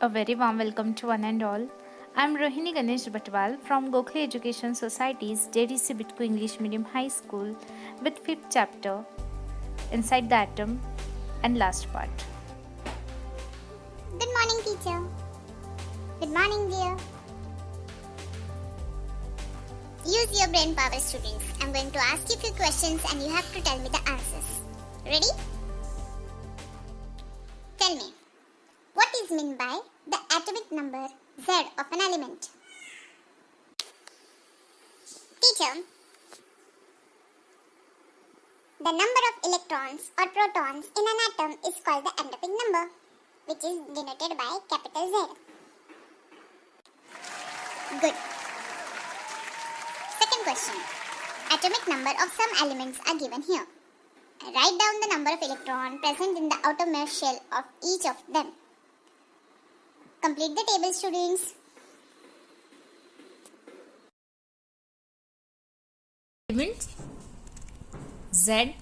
A very warm welcome to one and all. I am Rohini Ganesh Bhatwal from Gokhale Education Society's JDC Bitco English Medium High School with 5th chapter, Inside the Atom, and last part. Good morning, teacher. Good morning, dear. Use your brain power, students. I'm going to ask you a few questions and you have to tell me the answers. Ready? Tell me, what is meant by the atomic number Z of an element? Teacher, the number of electrons or protons in an atom is called the atomic number, which is denoted by capital Z. Good. Second question. Atomic number of some elements are given here. Write down the number of electrons present in the outermost shell of each of them. Complete the table, students. Element Z,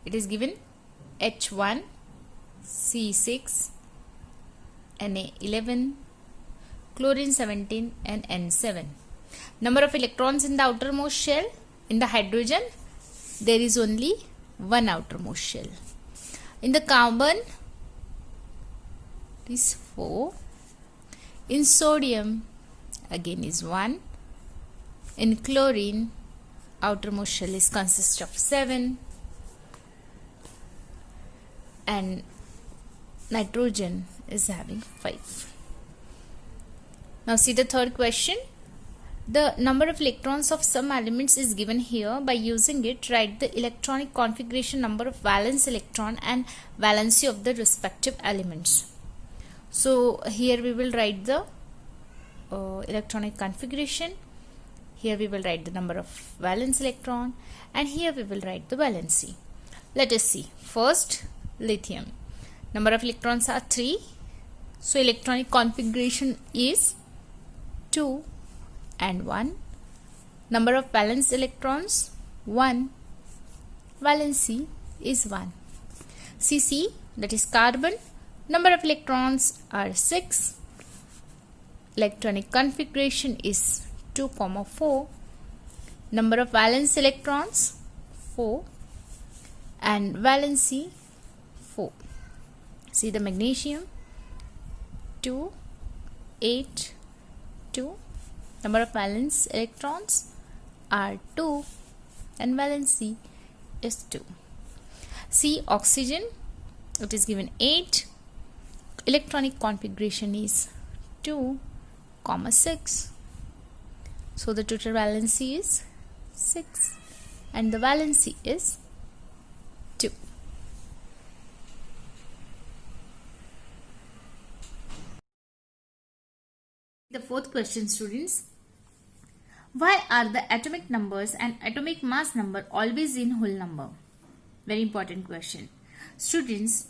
it is given H1, C6, Na11, chlorine 17 and N7. Number of electrons in the outermost shell. In the hydrogen, there is only one outermost shell. In the carbon, it is 4. In sodium, again is 1. In chlorine, outermost shell is consists of 7. And nitrogen is having 5. Now see the third question. The number of electrons of some elements is given here. By using it, write the electronic configuration number of valence electron and valency of the respective elements. So here we will write the electronic configuration. Here we will write the number of valence electron, and here we will write the valency. Let us see. First, lithium. Number of electrons are 3. So electronic configuration is 2 and 1. Number of valence electrons 1. Valency is 1. Cc, that is carbon. Number of electrons are 6. Electronic configuration is 2, 4. Number of valence electrons 4 and valency 4. See the magnesium 2, 8, 2. Number of valence electrons are 2 and valency is 2. See oxygen, it is given 8. Electronic configuration is 2, 6. So the total valency is 6 and the valency is 2. The fourth question, students. Why are the atomic numbers and atomic mass number always in whole number? Very important question. Students,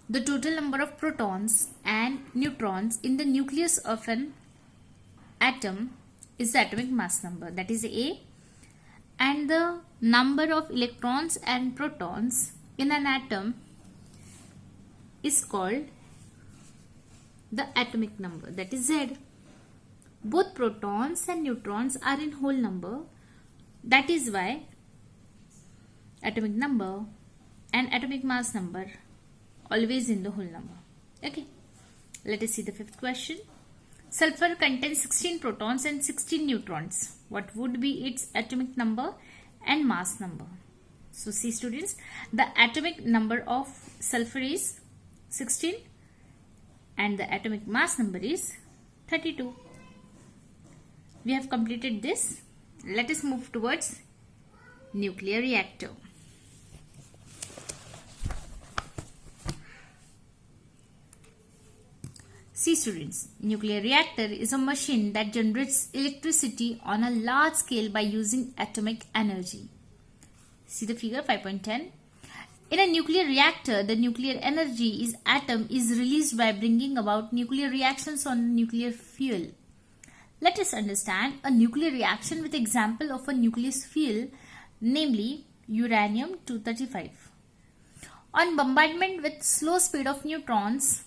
the total number of protons and neutrons in the nucleus of an atom is the atomic mass number, that is A, and the number of electrons and protons in an atom is called the atomic number, that is Z. Both protons and neutrons are in whole number, that is why atomic number and atomic mass number always in the whole number. Okay, let us see the fifth question. Sulfur contains 16 protons and 16 neutrons. What would be its atomic number and mass number? So see, students, the atomic number of sulfur is 16 and the atomic mass number is 32. We have completed this. Let us move towards nuclear reactor. See, students, nuclear reactor is a machine that generates electricity on a large scale by using atomic energy. See the figure 5.10. In a nuclear reactor, the nuclear energy atom is released by bringing about nuclear reactions on nuclear fuel. Let us understand a nuclear reaction with example of a nucleus fuel, namely uranium-235. On bombardment with slow speed of neutrons,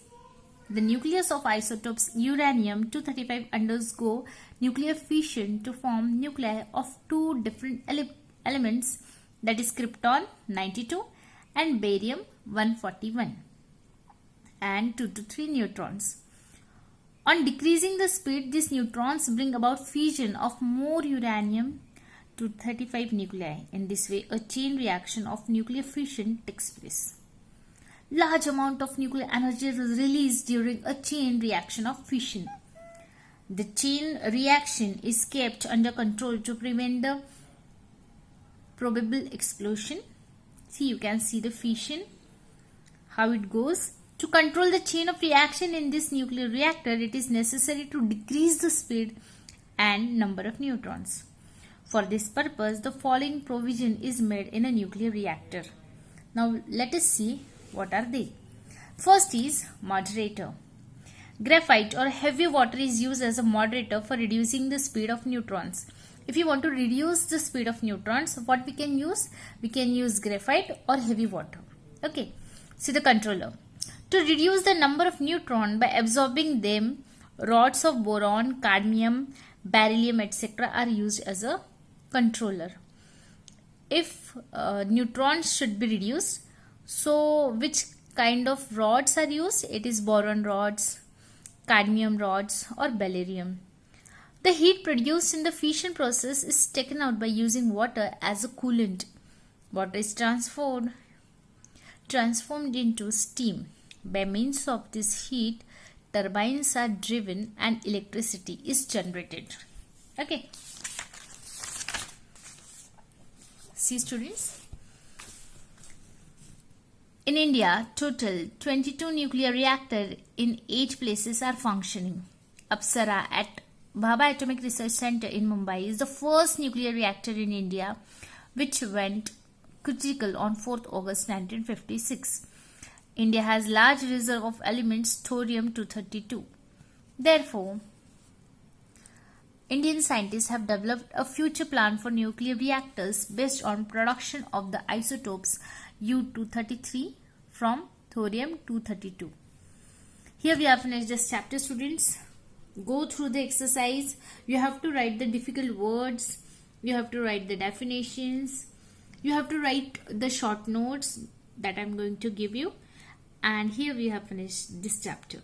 The nucleus of isotopes uranium-235 undergo nuclear fission to form nuclei of two different elements, that is krypton-92 and barium-141 and 2 to 3 neutrons. On decreasing the speed, these neutrons bring about fission of more uranium-235 nuclei. In this way, a chain reaction of nuclear fission takes place. Large amount of nuclear energy is released during a chain reaction of fission. The chain reaction is kept under control to prevent the probable explosion. See, you can see the fission, how it goes. To control the chain of reaction in this nuclear reactor, it is necessary to decrease the speed and number of neutrons. For this purpose, the following provision is made in a nuclear reactor. Now, let us see what are they. First is moderator. Graphite or heavy water is used as a moderator for reducing the speed of neutrons. If you want to reduce the speed of neutrons, what we can use? We can use graphite or heavy water. Okay. See the controller. To reduce the number of neutrons by absorbing them, rods of boron, cadmium, beryllium, etc. are used as a controller. If neutrons should be reduced, so which kind of rods are used? It is boron rods, cadmium rods or beryllium. The heat produced in the fission process is taken out by using water as a coolant. Water is transformed into steam. By means of this heat, turbines are driven and electricity is generated. Okay. See students. In India, total 22 nuclear reactors in 8 places are functioning. Apsara at Bhabha Atomic Research Center in Mumbai is the first nuclear reactor in India which went critical on 4th August 1956. India has large reserve of elements thorium-232. Therefore, Indian scientists have developed a future plan for nuclear reactors based on production of the isotopes U-233 from thorium-232. Here we have finished this chapter, students. Go through the exercise. You have to write the difficult words. You have to write the definitions. You have to write the short notes that I am going to give you. And here we have finished this chapter.